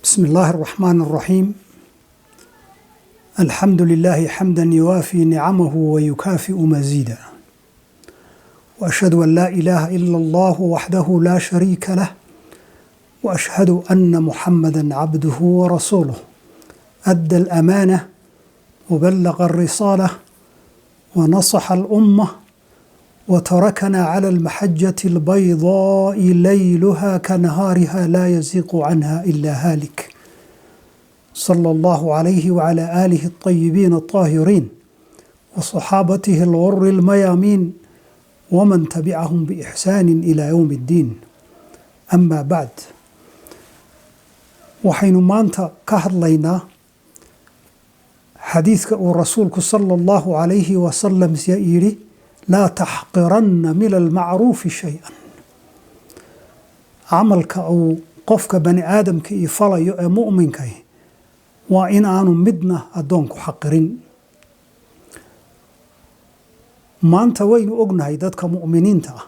بسم الله الرحمن الرحيم. الحمد لله حمدا يوافي نعمه ويكافئ مزيدا، وأشهد أن لا إله إلا الله وحده لا شريك له، وأشهد أن محمدا عبده ورسوله، أدى الأمانة وبلغ الرسالة ونصح الأمة وتركنا على المحجة البيضاء ليلها كنهارها لا يزيغ عنها إلا هالك، صلى الله عليه وعلى آله الطيبين الطاهرين وصحابته الغر الميامين ومن تبعهم بإحسان إلى يوم الدين. أما بعد، waxaynu maanta ka hadlaynaa xadiidka uu rasuulku sala allahu calayhi wasalam yidhi laa taxqiranna min almacruufi shay-an. camalka uu qofka bani aadamka ii falayo ee mu'minkay waa in aanu midna addoonku xaqirin. maanta waynu ognahay dadka mu'miniinta ah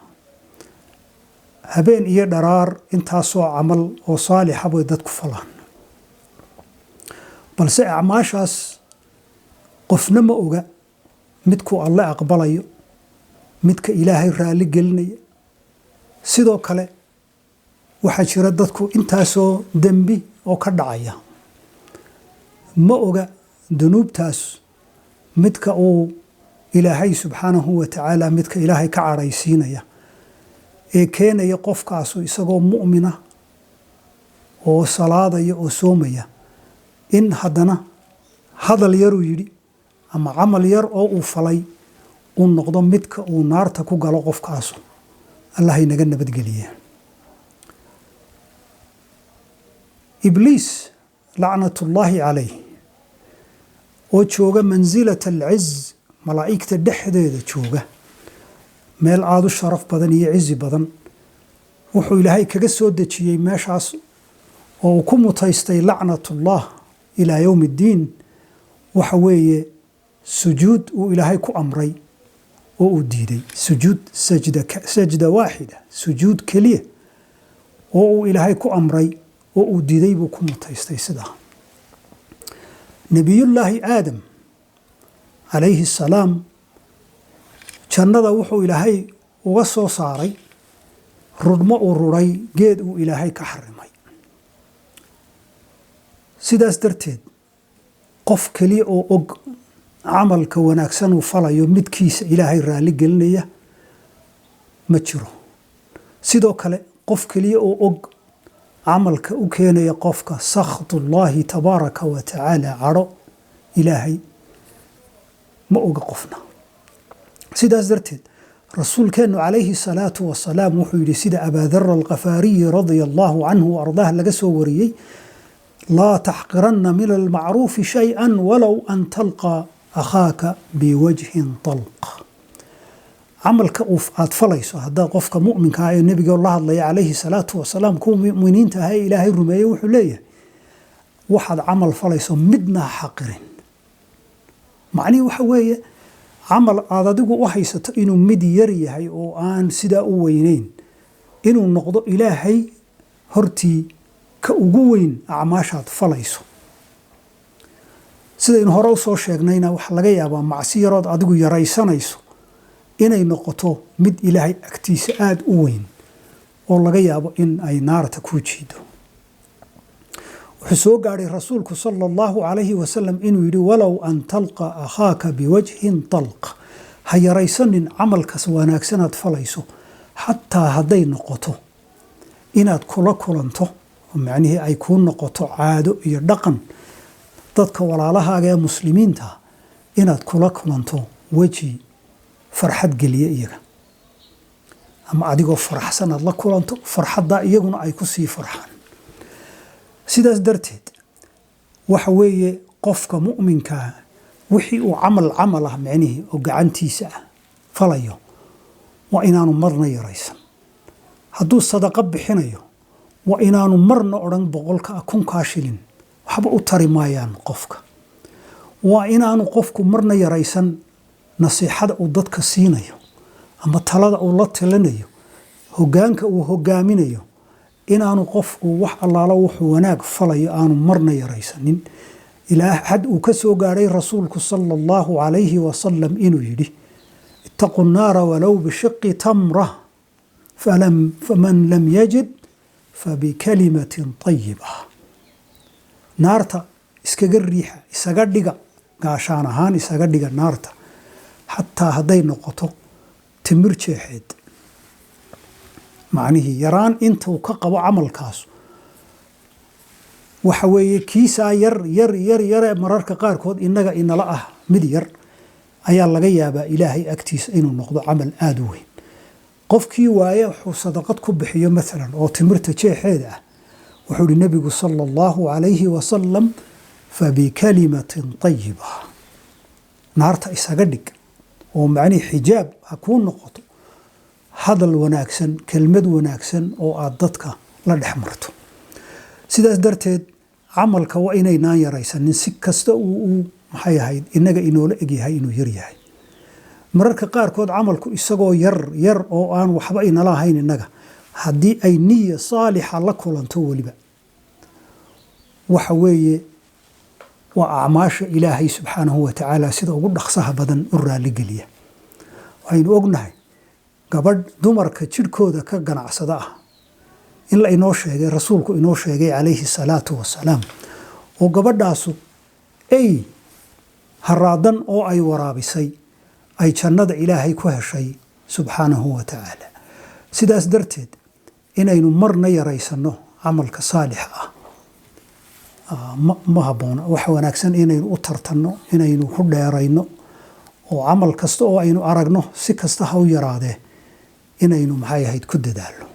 habeen iyo dharaar intaasoo camal oo saalixa bay dadku falaan, balse acmaashaas qofna ma oga midkuu alle aqbalayo, midka ilaahay raalli gelinaya. sidoo kale waxaa jira dadku intaasoo dembi oo ka dhacaya, ma oga dunuubtaas midka uu ilaahay subxaanahu wa tacaala midka ilaahay ka cadhaysiinaya ee keenaya qofkaasu isagoo mu'mina oo salaadaya oo soomaya in haddana hadal yaruu yidhi ama camal yar oo uu falay uu noqdo midka uu naarta ku galo qofkaasu. allahay naga nabadgeliye. ibliis lacnatullaahi calayh oo jooga mansilata alciz, malaa'igta dhexdeeda jooga, meel aada u sharaf badan iyo cizi badan, wuxuu ilaahay kaga soo dejiyey meeshaas oo uu ku mutaystay lacnatullah ilaa yowmi iddiin. waxa weeye sujuud uu ilaahay ku amray oo uu diiday, sujuud sajda waaxida, sujuud keliya oo uu ilaahay ku amray oo uu diiday buu ku mutaystay. sidaa nebiyullaahi aadam calayhi assalaam jannada wuxuu ilaahay uga soo saaray rudhmo uu rudhay geed uu ilaahay ka xarimay. sidaas darteed qof keliya oo og camalka wanaagsan uu falayo midkiisa ilaahay raalli gelinaya ma jiro. sidoo kale qof keliya oo og camalka u keenaya qofka sakhtullaahi tabaaraka wa tacaala, cadho ilaahay, ma oga qofna. sidaas darteed rasuulkeennu calayhi salaatu wasalaam wuxuu yidhi sida abaadara alkhafaariyi radia allaahu canhu wa ardaah laga soo wariyey, laa taxqiranna min almacruufi shay-an walow an talqaa akhaaka biwajhin talq. camalka aad falayso haddaad qofka mu'minka ah ee nebiga la hadlaya calayhi salaatu wasalaam kuwa mu'miniinta ah ee ilaahay rumeeyey wuxuu leeyahay waxaad camal falayso midna ha xaqirin. macnihii waxa weeye camal aad adigu u haysato inuu mid yar yahay oo aan sidaa u weyneyn, inuu noqdo ilaahay hortii ka ugu weyn acmaashaad falayso. sidaynu hore u soo sheegnayna waxaa laga yaabaa macsi yarood adigu yaraysanayso inay noqoto mid ilaahay agtiisa aada u weyn oo laga yaabo in ay naarta kuu jiido. wuxuu soo gaadhay rasuulku sala allahu calayhi wasalam inuu yidhi walow an talqa akhaaka biwajhin talq. ha yaraysanin camalkas wanaagsanaad falayso xataa hadday noqoto inaad kula kulanto, oo macnihii ay kuu noqoto caado iyo dhaqan dadka walaalahaaga ee muslimiinta inaad kula kulanto weji farxad geliya iyaga, ama adigoo faraxsan aad la kulanto farxaddaa iyaguna ay ku sii farxaan. sidaas darteed waxa weeye qofka mu'minkaa wixii uu camal ah micnihii oo gacantiisa ah falayo waa inaanu marna yaraysan. hadduu sadaqo bixinayo waa inaanu marna odhan boqolka kunkaa shilin waxba u tari maayaan qofka. waa inaanu qofku marna yaraysan nasiixada uu dadka siinayo ama talada uu la talinayo, hoggaanka uu hoggaaminayo inaanu qofku wax allaala wuxuu wanaag falayo aanu marna yaraysanin ilaa xad uu ka soo gaadhay rasuulku sala allahu calayhi wasalam inuu yidhi ittaqu nnaara walow bishiqi tamra faman lam yajid fabikalimatin tayiba naarta iskaga riixa isaga dhiga gaashaan ahaan isaga dhiga naarta xataa hadday noqoto timir jeexeed macnihii yaraan intuu ka qabo camalkaas waxa weeye kiisaa yar mararka qaarkood innaga inala ah mid yar ayaa laga yaabaa ilaahay agtiisa inuu noqdo camal aada u weyn qofkii waaye wuxuu sadaqad ku bixiyo maalan oo timirta jeexeeda ah wuxuu ihi nebigu sala allahu calayhi wasalam fabikalimatin tayiba naarta isaga dhig oo macnihii xijaab ha kuu noqoto hadal wanaagsan kelmad wanaagsan oo aad dadka la dhex marto sidaas darteed camalka waa inaynaan yaraysanin si kasta uu maxay ahayd innaga inoola egyahay inuu yar yahay mararka qaarkood camalku isagoo yar oo aan waxba inala ahayn innaga haddii ay niya saalixa la kulanto weliba waxa weeye waa acmaasha ilaahay subxaanahu wa tacaala sida ugu dhaqsaha badan u raaligeliya waxaynu ognahay gabadh dumarka jidhkooda ka ganacsada ah in la inoo sheegay rasuulku inoo sheegay calayhi salaatu wasalaam oo gabadhaasu ay haraadan oo ay waraabisay ay jannada ilaahay ku heshay subxaanahu wa tacaala sidaas darteed inaynu marna yaraysanno camalka saalixa ah ma habboona waxa wanaagsan inaynu u tartanno inaynu ku dheerayno oo camal kasta oo aynu aragno si kasta ha u yaraadee inaynu maxay ahayd ku dadaalno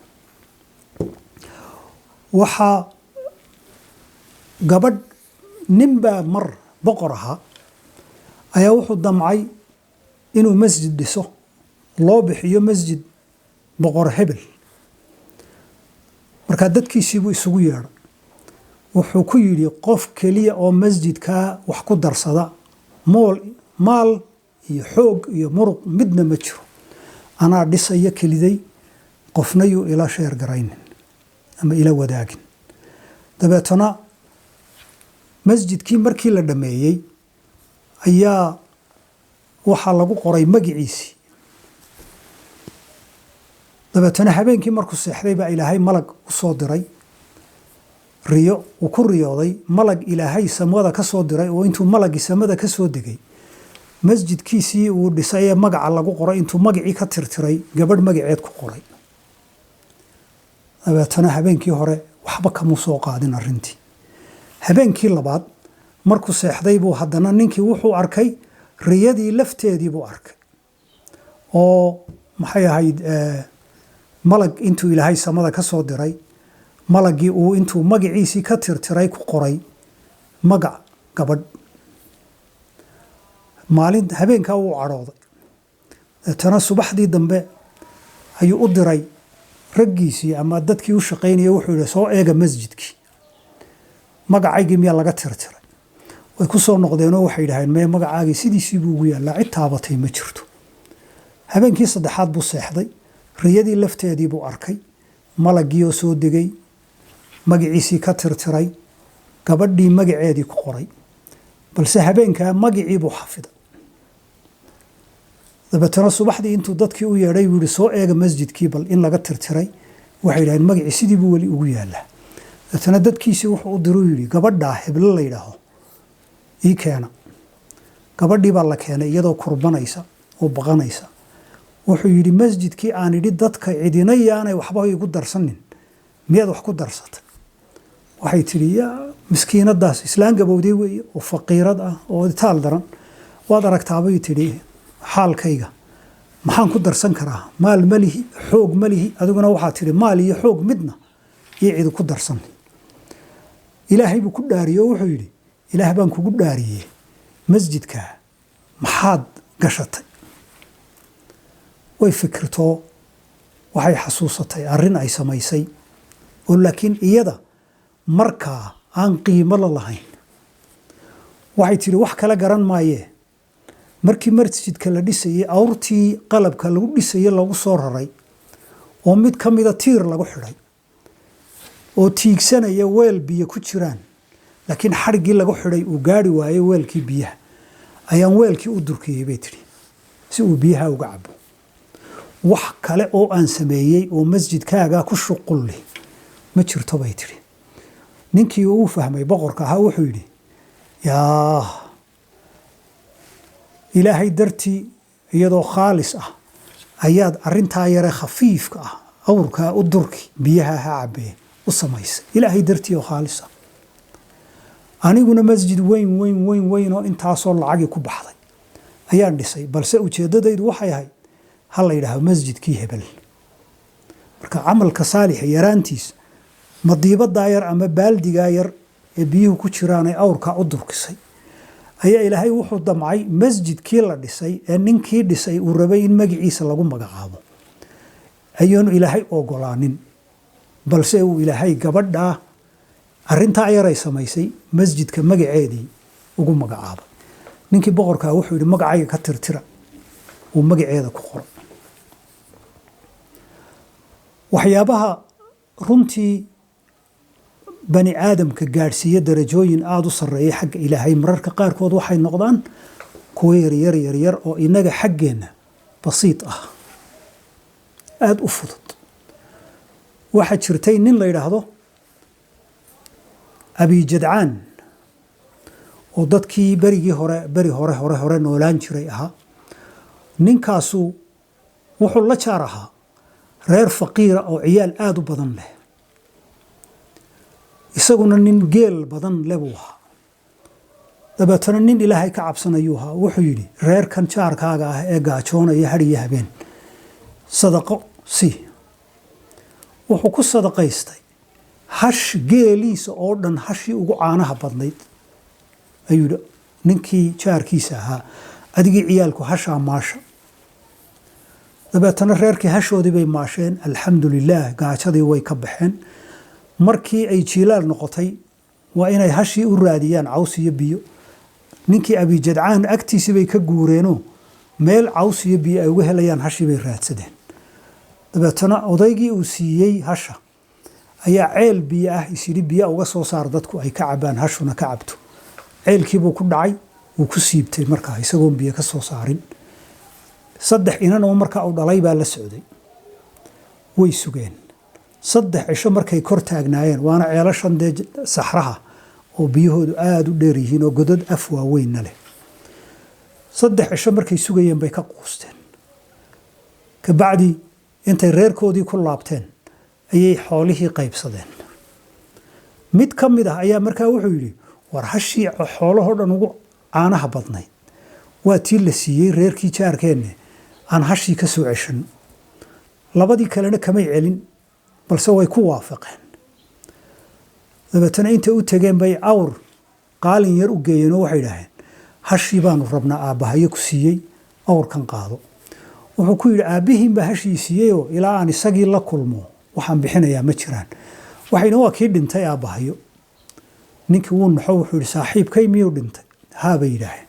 waxaa gabadh ninbaa mar boqor ahaa ayaa wuxuu damcay inuu masjid dhiso loo bixiyo masjid boqor hebel markaa dadkiisiibuu isugu yeedhay wuxuu ku yidhi qof keliya oo masjidkaa wax ku darsada maal iyo xoog iyo muruq midna ma jiro anaa dhisaya keliday qofna yuu ila sheer garaynin ama ila wadaagin dabeetana masjidkii markii la dhammeeyey ayaa waxaa lagu qoray magiciisii dabeetana habeenkii markuu seexday baa ilaahay malag u soo diray riyo uu ku riyooday malag ilaahay samada ka soo diray oo intuu malagii samada ka soo degay masjidkiisii uu dhisay ee magaca lagu qoray intuu magacii ka tirtiray gabadh magaceed ku qoray dabeetana habeenkii hore waxba kamuu soo qaadin arrintii habeenkii labaad markuu seexday buu haddana ninkii wuxuu arkay riyadii lafteedii buu arkay oo maxay ahayd malag intuu ilaahay samada ka soo diray malagii uu intuu magaciisii ka tirtiray ku qoray magac gabadh maalin habeenkaa wuu cadhooday deetana subaxdii dambe ayuu u diray raggiisii ama dadkii u shaqaynaya wuxuu yidhi soo eega masjidkii magacaygii miyaa laga tirtiray way ku soo noqdeenoo waxay yidhaaheen mee magacaagii sidiisii buu ugu yaallaa cid taabatay ma jirto habeenkii saddexaad buu seexday riyadii lafteedii buu arkay malagii oo soo degay magaciisii ka tirtiray gabadhii magaceedii ku qoray balse habeenkaa magacii buu xafiday dabeetana subaxdii intuu dadkii u yeedhay buu yidhi soo eega masjidkii bal in laga tirtiray waxay yidhaheen magacii sidii buu weli ugu yaallaa dabeetana dadkiisii wuxuu u diruu yidhi gabadhaa heblo la yidhaaho ii keena gabadhii baa la keenay iyadoo kurbanaysa oo baqanaysa wuxuu yidhi masjidkii aan idhi dadka cidina yaanay waxba igu darsanin miyaad wax ku darsatay waxay tidhi yaa miskiinadaas islaan gabowday weeye oo faqiirad ah oo itaal daran waad aragtaabay tidhi xaalkayga maxaan ku darsan karaa maal malihi xoog malihi adiguna waxaa tidhi maal iyo xoog midna iyo cidi ku darsan ilaahay buu ku dhaariyey oo wuxuu yidhi ilaah baan kugu dhaariyey masjidkaa maxaad gashatay way fikirtoo waxay xasuusatay arrin ay samaysay oo laakiin iyada markaa aan qiimo la lahayn waxay tidhi wax kala garan maayee markii masjidka la dhisayey awrtii qalabka lagu dhisayey lagu soo raray oo mid ka mida tiir lagu xidhay oo tiigsanaya weel biyo ku jiraan laakiin xarigii lagu xidhay uu gaari waayay weelkii biyaha ayaan weelkii u durkiyey bay tiri si uu biyaha uga cabo wax kale oo aan sameeyey oo masjidkaaga ku shuqul leh ma jirto bay tiri ninkii uu fahmay boqorka ahaa wuxuu yidhi yaa ilaahay dartii iyadoo khaalis ah ayaad arintaa yare khafiifka ah awrkaa u durki biyaha ha cabee u samaysay ilaahay dartii oo khaalis ah aniguna masjid weyn oo intaasoo lacagi ku baxday ayaan dhisay balse ujeedadaydu waxay ahayd hal la yidhaahdo masjidkii hebel marka camalka saalixa yaraantiis madiibadaa yar ama baaldigaa yar ee biyuhu ku jiraan ay awrkaa u durkisay ayaa ilaahay wuxuu damcay masjidkii la dhisay ee ninkii dhisay uu rabay in magaciisa lagu magacaabo ayaanu ilaahay ogolaanin balse uu ilaahay gabadhaa arintaa yaray samaysay masjidka magaceedii ugu magacaabay ninkii boqorkaa wuxuu yidhi magacayga ka tirtira uu magaceeda ku qoro waxyaabaha runtii bani aadamka gaadhsiiya darajooyin aada u sarreeya xagga ilaahay mararka qaarkood waxay noqdaan kuwo yaryar oo inaga xaggeenna basiid ah aada u fudud waxaa jirtay nin la yidhaahdo abijadcaan oo dadkii beri hore noolaan jiray ahaa ninkaasu wuxuu la jaar ahaa reer faqiira oo ciyaal aada u badan leh isaguna nin geel badan leh buu ahaa dabeetana nin ilaahay ka cabsanayuu ahaa wuxuu yidhi reerkan jaarkaaga ah ee gaajoonaya hadhiyo habeen sadaqo sii wuxuu ku sadaqaystay hash geeliisa oo dhan hashii ugu caanaha badnayd ayuu yidhi ninkii jaarkiisa ahaa adigii ciyaalku hashaa maasha dabeetana reerkii hashoodii bay maasheen alxamdulilaah gaajadii way ka baxeen markii ay jiilaal noqotay waa inay hashii u raadiyaan caws iyo biyo ninkii abijadcaan agtiisii bay ka guureenoo meel caws iyo biyo ay uga helayaan hashii bay raadsadeen dabeetana odaygii uu siiyey hasha ayaa ceel biyo ah isyidhi biyo uga soo saar dadku ay ka cabaan hashuna ka cabto ceelkiibuu ku dhacay wuu ku siibtay markaa isagoon biyo ka soo saarin 3 inan oo markaa u dhalay baa la socday way sugeen 3 cisho markay kor taagnaayeen waana ceelashan dee saxraha oo biyahoodu aada u dheer yihiin oo godad af waaweynna leh 3 cisho markay sugayeen bay ka quusteen kabacdi intay reerkoodii ku laabteen ayay xoolihii qaybsadeen mid ka mid ah ayaa markaa wuxuu yidhi war hashii xoolahoo dhan ugu caanaha badnayd waa tii la siiyey reerkii jaarkeenne aan hashii ka soo ceshan labadii kalena kamay celin balse way ku waafaqeen dabeetana intay u tageen bay awr qaalin yar u geeyeen oo waxay idhaaheen hashii baanu rabnaa aabbahayo ku siiyey awrkan qaado wuxuu ku yidhi aabbihiin baa hashii siiyeyoo ilaa aan isagii la kulmo waxaan bixinayaa ma jiraan waxayna waa kii dhintay aabbahayo ninkii wuu naxo wuxuu yidhi saaxiibkay miyuu dhintay haa bay yidhaaheen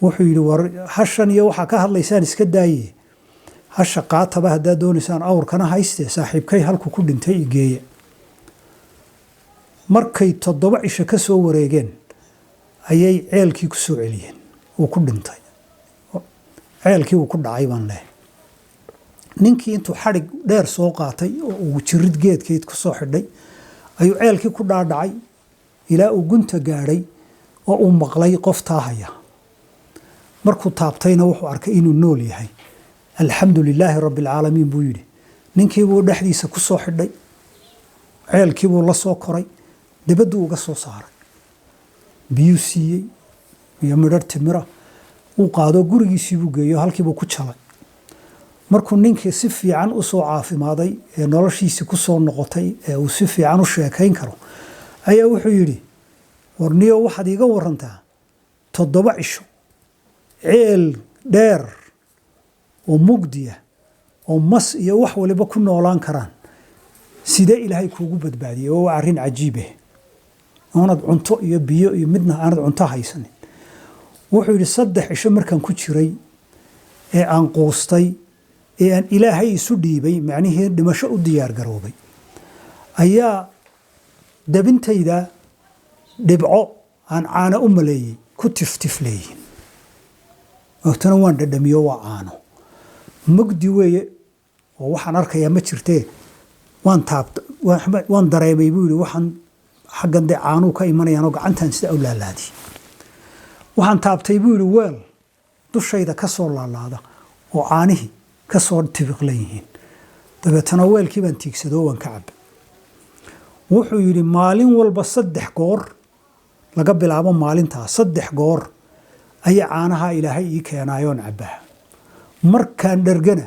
wuxuu yidhi war hashan iyo waxaa ka hadlaysaan iska daaye hasha qaataba haddaad doonaysaan awrkana haystee saaxiibkay halku ku dhintay igeeya markay 7 cisho ka soo wareegeen ayay ceelkii ku soo celiyeen uu ku dhintay ceelkii uu ku dhacay baan leeyahay ninkii intuu xadhig dheer soo qaatay oo uu jirid geedkeed ku soo xidhay ayuu ceelkii ku dhaadhacay ilaa uu gunta gaadhay oo uu maqlay qof taahaya markuu taabtayna wuxuu arkay inuu nool yahay alxamdu lilaahi rabbi alcaalamiin buu yidhi ninkii buu dhexdiisa ku soo xidhay ceelkii buu la soo koray dibadduu uga soo saaray biyuu siiyey iyo midhar timira uu qaado gurigiisii buu geeyo halkiibuu ku jalay markuu ninkii si fiican u soo caafimaaday ee noloshiisii ku soo noqotay ee uu si fiican u sheekayn karo ayaa wuxuu yidhi warniyo waxaad iiga warantaa 7 cisho ceel dheer oo mugdiya oo mas iyo wax waliba ku noolaan karaan sidee ilaahay kuugu badbaadiyey oo arrin cajiib ah aanad cunto iyo biyo iyo midna aanad cunto haysanin wuxuu yidhi 3 cisho markaan ku jiray ee aan quustay ee aan ilaahay isu dhiibay macnihii dhimasho u diyaar garoobay ayaa dabintayda dhibco aan caano u maleeyey ku tiftif leeyihin ootana waan dhadhamiyo waa caano mugdi weeye oo waxaan arkayaa ma jirtee waan dareemay buu yidhi waxaan xaggan dee caanuu ka imanayaanoo gacantan sida u laalaadi waxaan taabtay buu yidhi weel dushayda ka soo laalaada oo caanihii ka soo tibiqlan yihiin dabeetana weelkii baan tiigsadoo waan ka cabay wuxuu yidhi maalin walba 3 goor laga bilaabo maalintaas 3 goor ayaa caanaha ilaahay ii keenaayoon cabaa markaan dhergana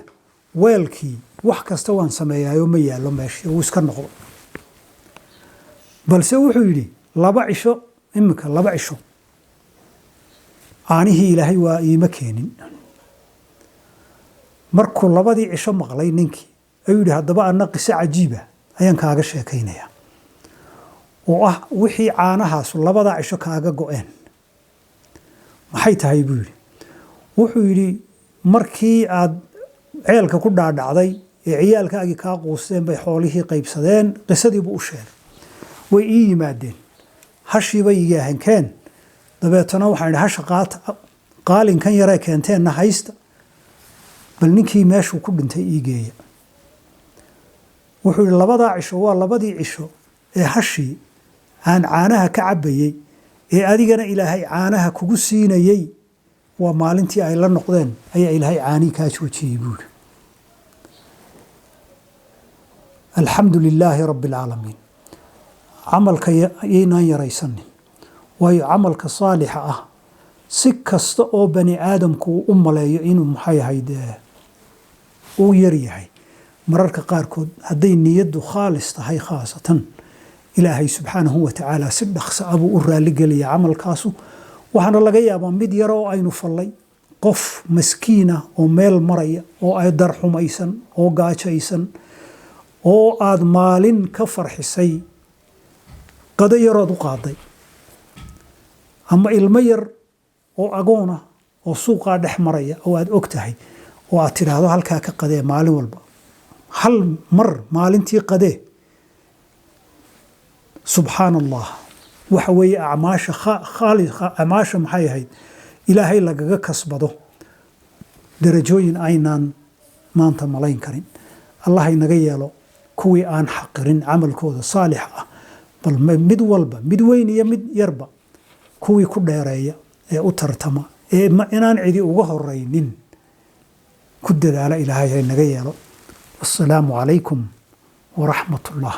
weelkii wax kasta waan sameeyaayo ma yaalo meeshii uu iska noqdo balse wuxuu yidhi 2 cisho imika 2 cisho caanihii ilaahay waa iima keenin markuu 2 cisho maqlay ninkii ayuu yidhi haddaba anna qiso cajiiba ayaan kaaga sheekaynayaa oo ah wixii caanahaas 2 cisho kaaga go'een maxay tahay buu yidhi wuxuu yidhi markii aad ceelka ku dhaadhacday ee ciyaalkaagii kaa quusteen bay xoolihii qaybsadeen qisadii buu u sheegay way ii yimaadeen hashii bay iga hankeen dabeetana waxaan idhi hasha qaata qaalinkan yaree keenteenna haysta bal ninkii meeshuu ku dhintay ii geeya wuxuu yidhi 2 cisho waa 2 cisho ee hashii aan caanaha ka cabbayey ee adigana ilaahay caanaha kugu siinayey waa maalintii ay la noqdeen ayaa ilaahay caanii kaa joojiyey buu yidhi alxamdu lilaahi rabbi alcaalamiin camalka yaynaan yaraysanin waayo camalka saalixa ah si kasta oo bani aadamku uu u maleeyo inuu maxay ahayd uu yar yahay mararka qaarkood hadday niyaddu khaalis tahay khaasatan ilaahay subxaanahu wa tacaala si dhaqso ah buu u raalligeliya camalkaasu waxaana laga yaabaa mid yar oo aynu fallay qof maskiina oo meel maraya oo ay darxumaysan oo gaajaysan oo aad maalin ka farxisay qado yarood u qaaday ama ilmo yar oo agoona oo suuqaa dhex maraya oo aad og tahay oo aad tidhaahdo halkaa ka qadee maalin walba hal mar maalintii qadee subxaan allah waxa weeye acmaasha maxay ahayd ilaahay lagaga kasbado darajooyin aynaan maanta malayn karin allah inaga yeelo kuwii aan xaqirin camalkooda saalixa ah bal mid walba mid weyn iyo mid yarba kuwii ku dheereeya ee u tartama ee inaan cidi uga horeynin ku dadaala ilaahay inaga yeelo wassalaamu calaykum waraxmat ullah